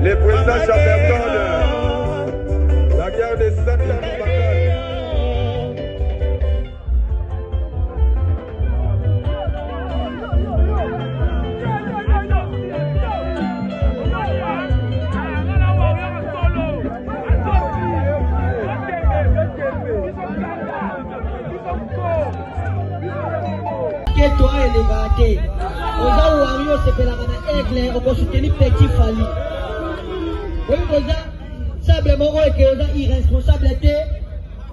Les présidents Chamberton, la guerre des 7 ans de bataille. Toi et les gâtés. Aux Aouario, c'est que la mana aigle, on peut soutenir petit Fali. Oui, simplement, que vous avez irresponsabilité.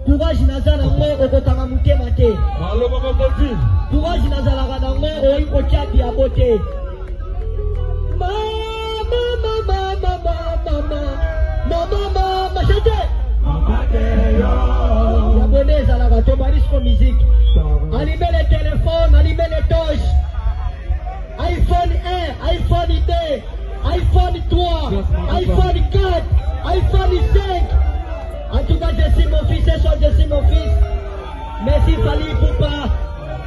Courage Nazar, on peut t'amamouter maté. Courage Nazar, on peut t'abi à beauté. Maman, chantez. Abonnez à la radio, Marisco Musique. Allumez les téléphones, allumez les torches. iPhone 1, iPhone 2, iPhone 3, iPhone 4, iPhone 5. En tout cas, je suis mon fils, je suis mon fils. Merci Fali Poupa.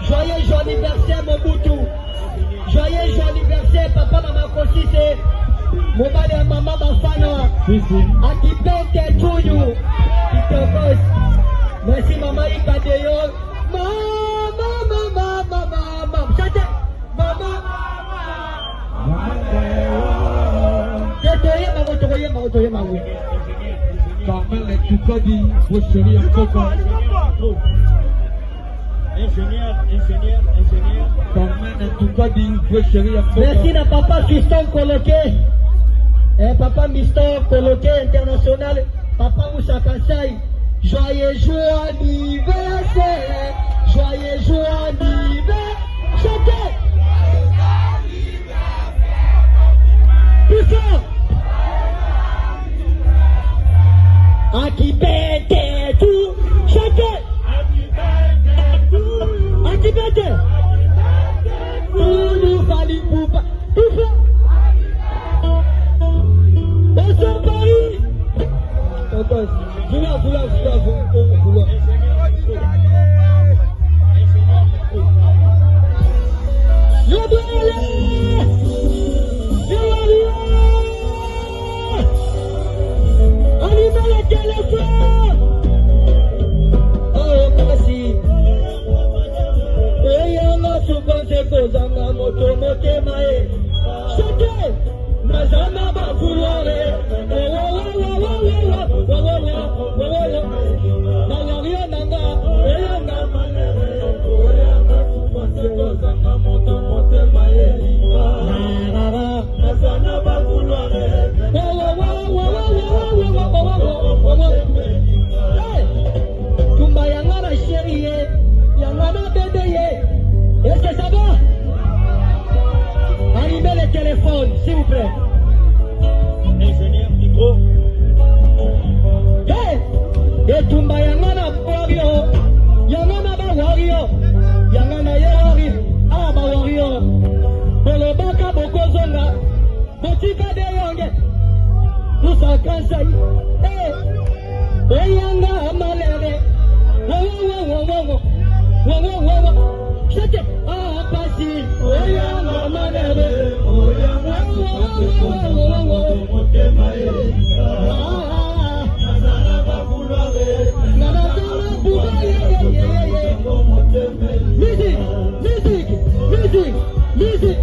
Joyeux anniversaire, mon Boutou. Joyeux anniversaire, papa, maman, Kosise. Mon mari et maman, Bafana. A qui pente tout you. Qui te bosse. Merci maman, Ikadeyo. Maman. Chantez. Maman. Carmel et Tukadi, vos chéris en coco. Ingénieur. Carmel et Tukadi, vos chéris en coco. Merci à papa Fiston Coloqué. Et papa Miston Coloqué international. Papa Moussa Kansai. Joyeux anniversaire. Joyeux anniversaire. Chantez. Plus fort. Happy birthday to chantez. Happy birthday. Nous Fali Poupa. Plus fort. Bonsoir Paris. Vouloir. Allumez le téléphone. Oh, merci. Et on a souvent des choses à la moto, chantez. Mais on n'a pas vouloir. Kansai. Hey, Oyanga Malere. Chante. Ah, Pasi. Oyanga Malere. Music, music, music, music.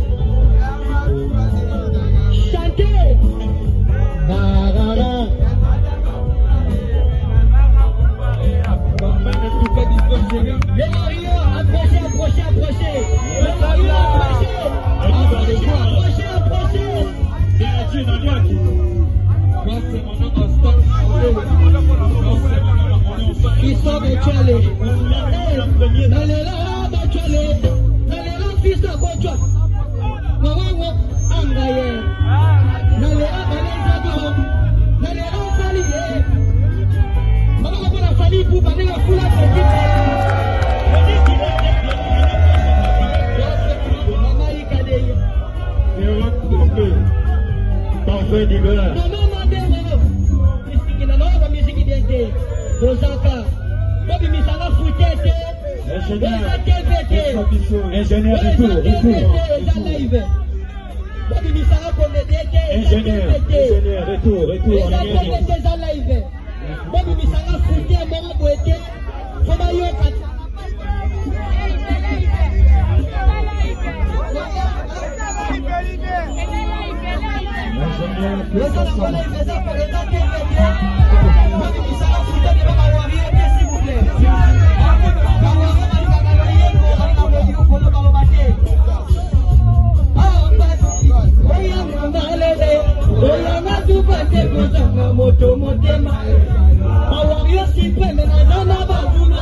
Chantez. Les mariés, approchez, approchez, approchez. Les mariés, approchez, approchez. Ils sont des chalets. Allez là, ma chalets. Allez là, fils de Bochon. Maman, Angaye. Allez là, Zado. Allez là, Salié. Maman, on a fallu pour baner la foule à ce type. Maman, il cadeye. Parfait d'hiver. Maman, madame. Musique, non, la musique d'identité. Bozaka. Bobi Misala Foutete. Ingénieur, retour. Bobi Misala Konedete. Ingénieur, retour. Bobi Misala Foutete, Mama Boete. Foma Yoka. Moto motema awario sipe mena nana bazuna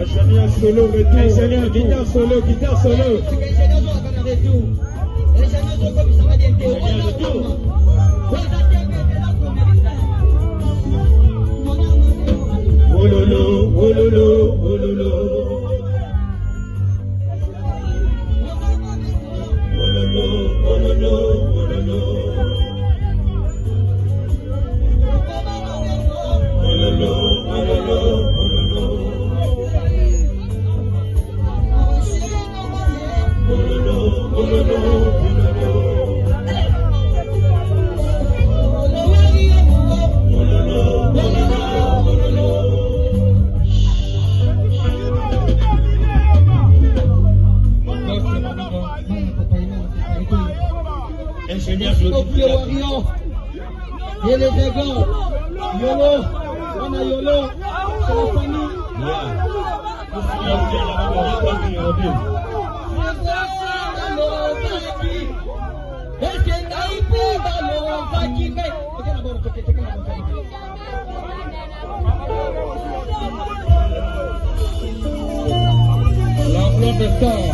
Ingénieur solo, retour. Ingénieur, guitare solo. Ingénieur retour. Et les dégâts, YOLO, on a YOLO, c'est la famille. L'enveloppe de sort.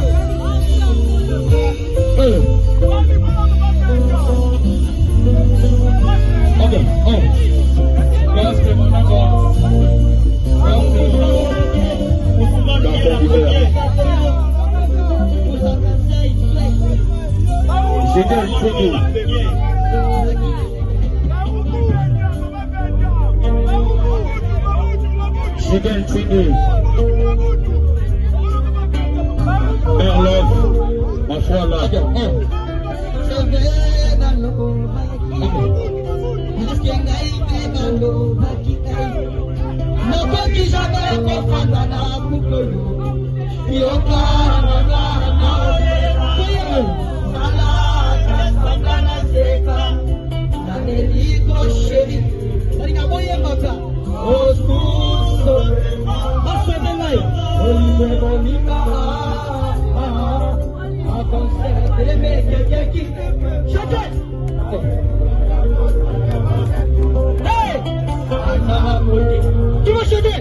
Qui va chanter?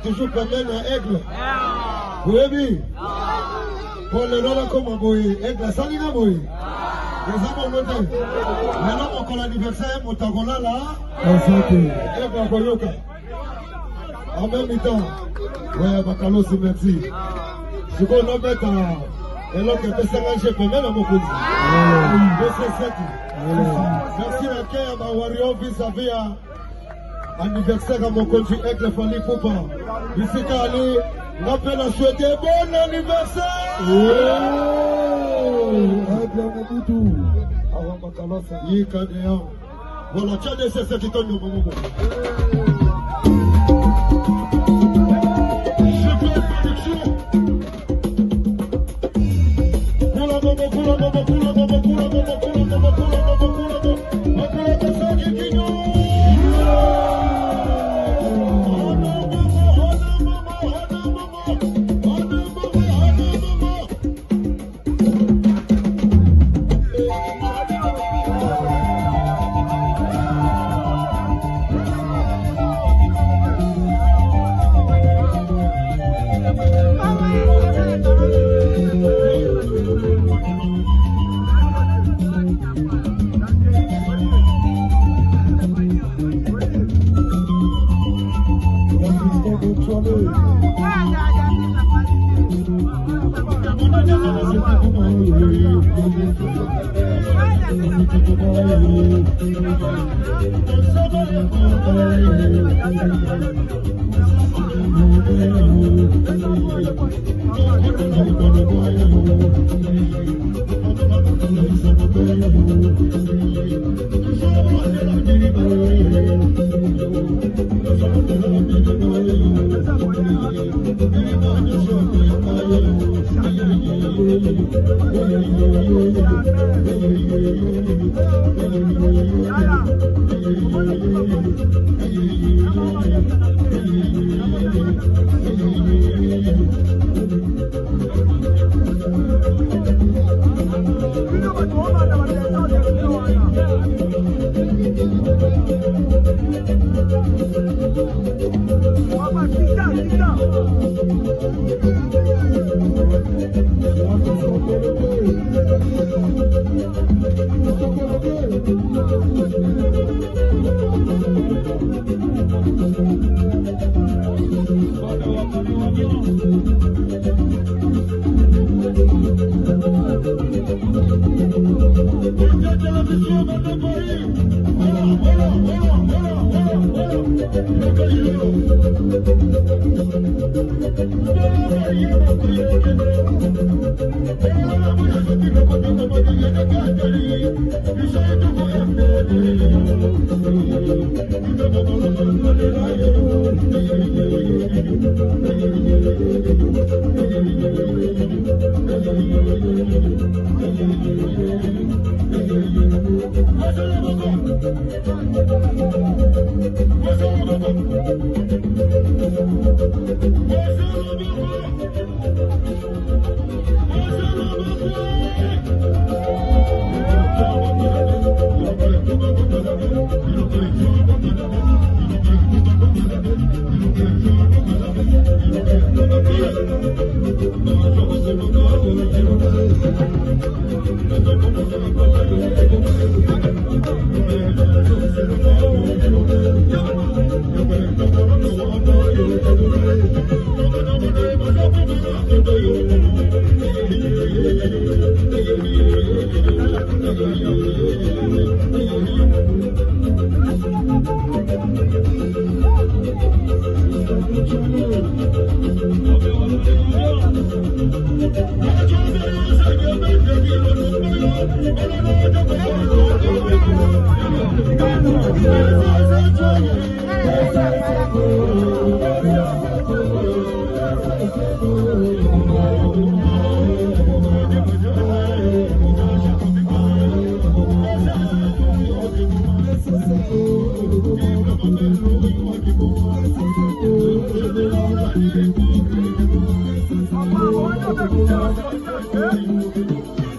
toujours pendant un aigle. Vous avez pour le rôle comme boy, aigle, ça n'a boy. Les hommes ont noté. Maintenant, on a l'anniversaire, mon tagola là. Aigle, Boyoka. En même temps, ouais, Bakalo, c'est merci. Je vais nous mettre à. Et l'autre, c'est un jeu, mais même à mon côté. Merci à Kaya, ma warrior, vis-à-vis à. Anniversaire à mon country aigle Fally Ipupa. Ici Kali, l'appel à souhaiter bon anniversaire. Voilà, tiens, c'est ce qui tombe au moment. Thank you.